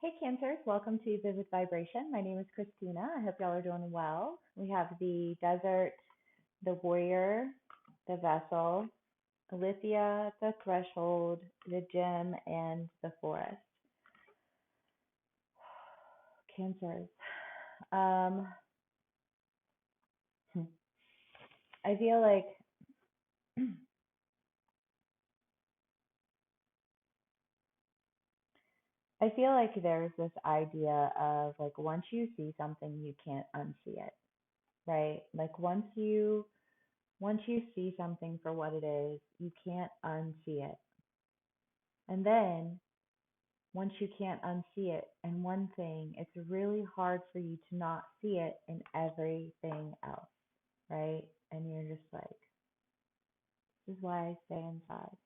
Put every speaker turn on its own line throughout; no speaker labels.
Hey Cancers, welcome to Vivid Vibration. My name is Christina. I hope y'all are doing well. We have the desert, the warrior, the vessel, Alithia, the threshold, the gem, and the forest. Cancers. Um, hmm. I feel like I feel like there's this idea of like once you see something, you can't unsee it, right? Like once you see something for what it is, you can't unsee it. And then once you can't unsee it in one thing, it's really hard for you to not see it in everything else, right? And you're just like, this is why I stay inside.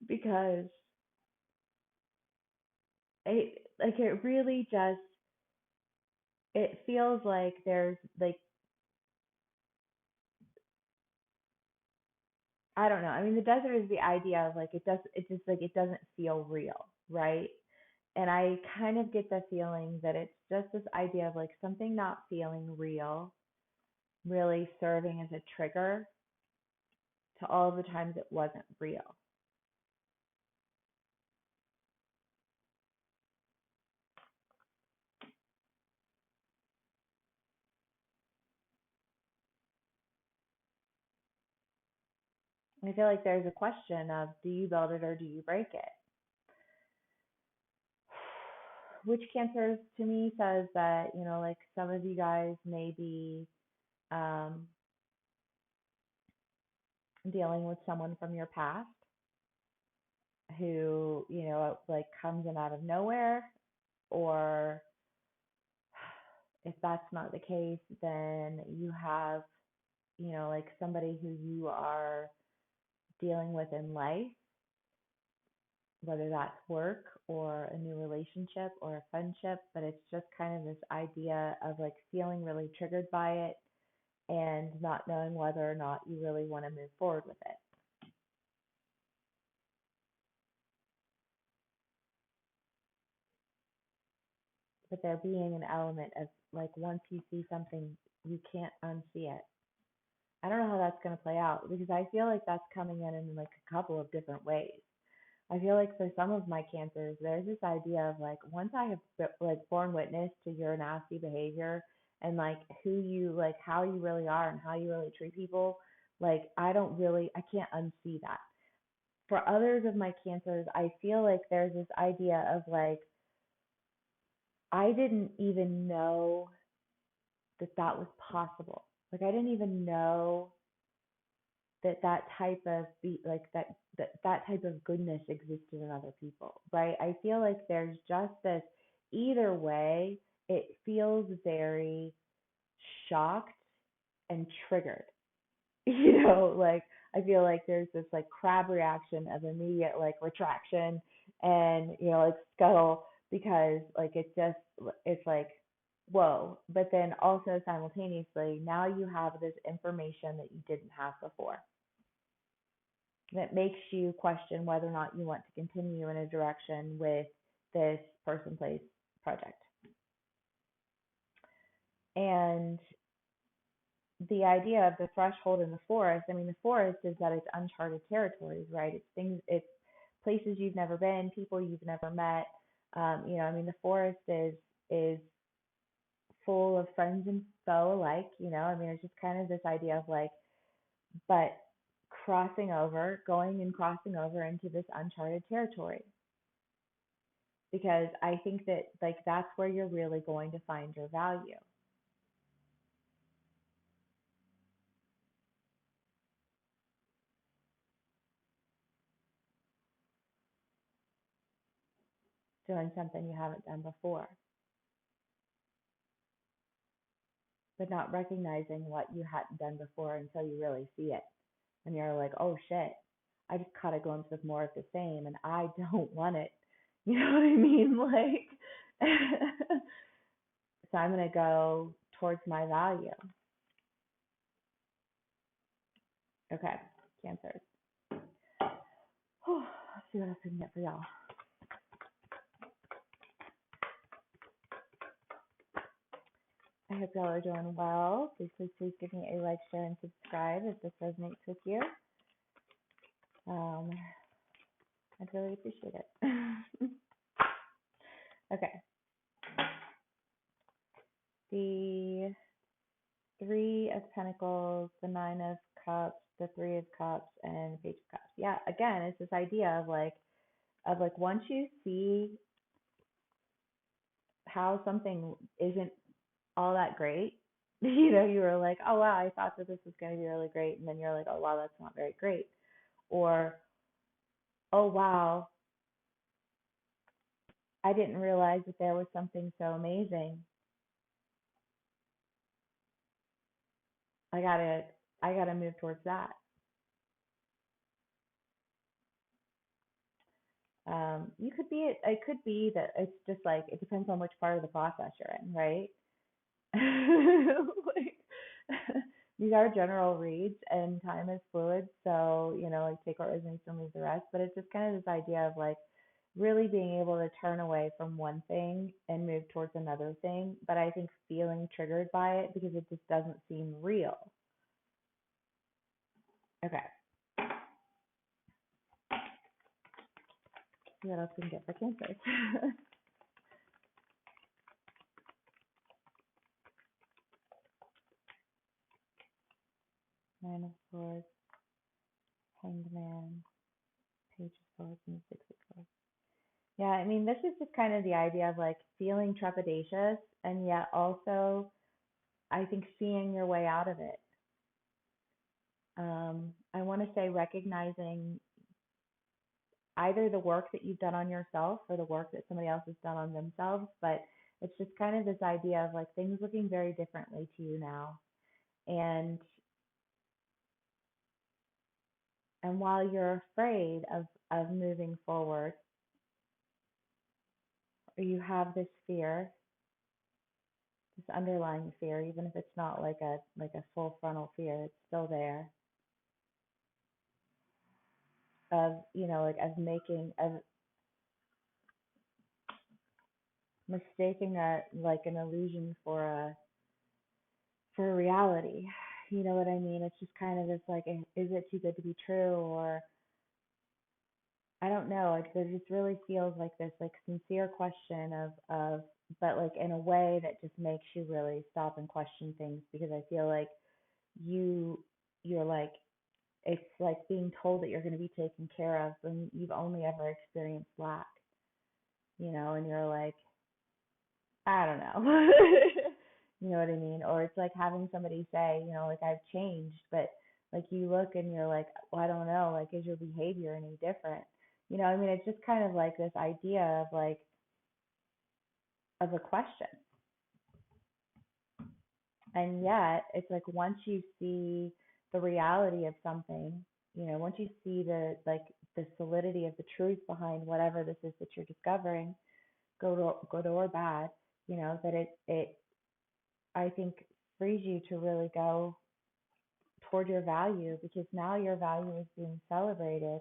Because it really just it feels like there's like I don't know. I mean, the desert is the idea of like it just like it doesn't feel real, right? And I kind of get the feeling that it's just this idea of like something not feeling real, really serving as a trigger to all of the times it wasn't real. I feel like there's a question of do you build it or do you break it? Which Cancer to me says that, like some of you guys may be um, dealing with someone from your past who, like comes in out of nowhere, or if that's not the case, then you have, like somebody who you are dealing with in life, whether that's work or a new relationship or a friendship, but it's just kind of this idea of like feeling really triggered by it and not knowing whether or not you really want to move forward with it. But there being an element of like once you see something, you can't unsee it. I don't know how that's going to play out because I feel like that's coming in like a couple of different ways. I feel like for some of my cancers, there's this idea of like once I have like borne witness to your nasty behavior and like who you like how you really are and how you really treat people, like I can't unsee that. For others of my cancers, I feel like there's this idea of like I didn't even know that that was possible. Like I didn't even know that that type of be like that type of goodness existed in other people, right? I feel like there's just this either way, it feels very shocked and triggered. Like I feel like there's this like crab reaction of immediate like retraction and like scuttle because like it's like whoa, but then also simultaneously now you have this information that you didn't have before that makes you question whether or not you want to continue in a direction with this person place project. And the idea of the threshold in the forest, I mean, the forest is that it's uncharted territories, right? It's places you've never been, people you've never met. I mean, the forest is full of friends and foe alike. I mean, it's just kind of this idea of like, but going and crossing over into this uncharted territory, because I think that like that's where you're really going to find your value. Doing something you haven't done before, but not recognizing what you hadn't done before until you really see it. And you're like, oh shit, I just caught a glimpse of more of the same and I don't want it. You know what I mean? Like, so I'm going to go towards my value. Okay, Cancers. Let's see what else we can get for y'all. I hope y'all are doing well. Please give me a like, share, and subscribe if this resonates with you. I'd really appreciate it. Okay. The Three of Pentacles, the Nine of Cups, the Three of Cups, and the Page of Cups. Yeah, again, it's this idea of like once you see how something isn't all that great, you know, you were like, oh wow, I thought that this was going to be really great, and then you're like, oh wow, that's not very great, or oh wow, I didn't realize that there was something so amazing. I gotta move towards that. You could be, it could be that it's just like, it depends on which part of the process you're in, right? Like, these are general reads and time is fluid. So, you know, like take what resonates and leave the rest. But it's just kind of this idea of like really being able to turn away from one thing and move towards another thing. But I think feeling triggered by it because it just doesn't seem real. Okay. See what else we can get for Cancer. Nine of Swords, Hanged Man, Page of Swords, and Six of Swords. Yeah, I mean, this is just kind of the idea of like feeling trepidatious and yet also, I think, seeing your way out of it. I want to say recognizing either the work that you've done on yourself or the work that somebody else has done on themselves, but it's just kind of this idea of like things looking very differently to you now. And while you're afraid of moving forward, or you have this fear, this underlying fear, even if it's not like a full frontal fear, it's still there, of, you know, like of mistaking a like an illusion for a reality. You know what I mean? It's just kind of this like, is it too good to be true? Or I don't know. Like there just really feels like this like sincere question of but like in a way that just makes you really stop and question things, because I feel like you're like, it's like being told that you're going to be taken care of when you've only ever experienced lack, you know, and you're like, I don't know. You know what I mean? Or it's like having somebody say, you know, like I've changed, but like you look and you're like, well, I don't know, like is your behavior any different? You know, I mean, it's just kind of like this idea of like, of a question. And yet it's like once you see the reality of something, you know, once you see the like the solidity of the truth behind whatever this is that you're discovering, good or bad, you know, that it I think frees you to really go toward your value, because now your value is being celebrated.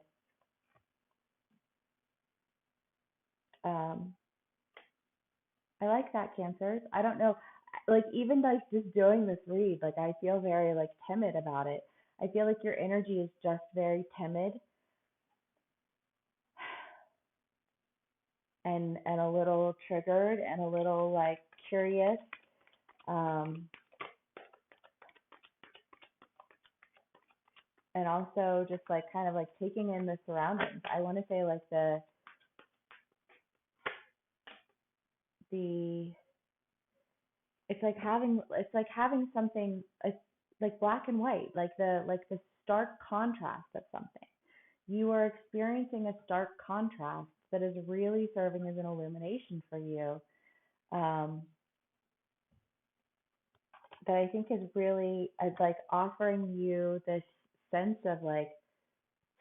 Um, I like that, Cancers. I don't know, like even like just doing this read, like I feel very like timid about it. I feel like your energy is just very timid and a little triggered and a little like curious. Um, and also just like kind of like taking in the surroundings. I want to say like the it's like having something like black and white, like the stark contrast of something. You are experiencing a stark contrast that is really serving as an illumination for you, um, that I think is really like offering you this sense of like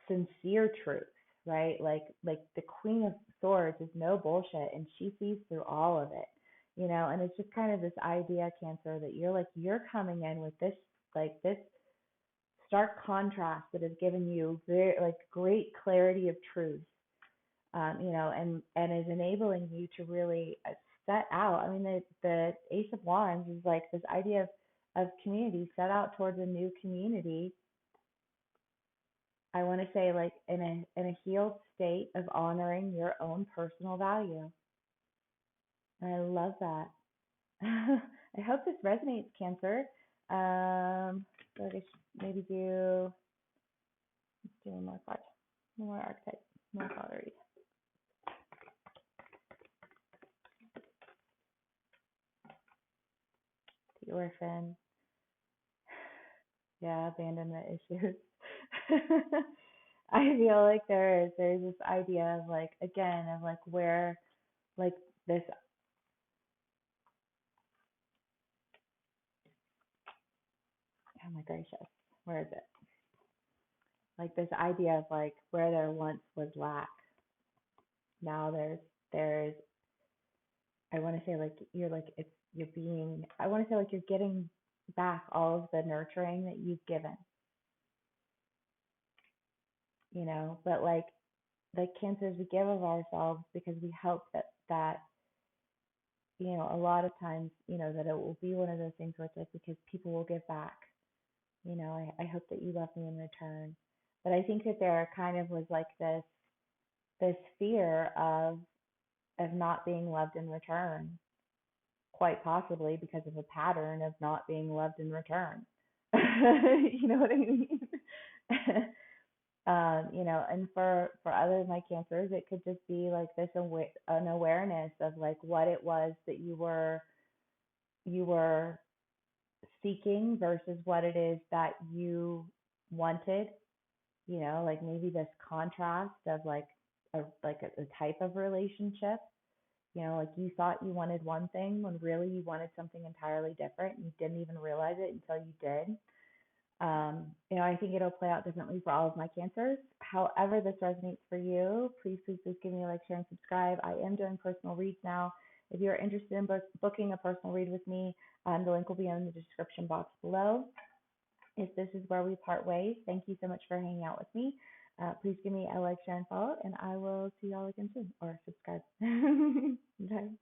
sincere truth, right? Like the Queen of Swords is no bullshit, and she sees through all of it, you know. And it's just kind of this idea, Cancer, that you're coming in with this like this stark contrast that has given you very like great clarity of truth, and is enabling you to really set out. I mean, the Ace of Wands is like this idea of community, set out towards a new community. I want to say like in a healed state of honoring your own personal value. And I love that. I hope this resonates, Cancer. So I should maybe let's do one more card, one more archetype, more card. The orphan. Yeah, abandonment issues. I feel like there's this idea of like again of like where like this, oh my gracious, where is it? Like this idea of like where there once was lack, now there's I want to say like you're like it's you're being I want to say like you're getting back all of the nurturing that you've given, but like the cancers we give of ourselves because we hope that a lot of times, that it will be one of those things where it's like because people will give back. I hope that you love me in return. But I think that there kind of was like this fear of not being loved in return, quite possibly because of a pattern of not being loved in return. You know what I mean? And for other of my cancers, it could just be like this an awareness of like what it was that you were seeking versus what it is that you wanted. Like maybe this contrast of like a type of relationship. Like you thought you wanted one thing when really you wanted something entirely different. And you didn't even realize it until you did. I think it'll play out differently for all of my cancers. However, this resonates for you, please, please, please give me a like, share, and subscribe. I am doing personal reads now. If you're interested in booking a personal read with me, the link will be in the description box below. If this is where we part ways, thank you so much for hanging out with me. Please give me a like, share, and follow, and I will see y'all again soon, or subscribe. Bye.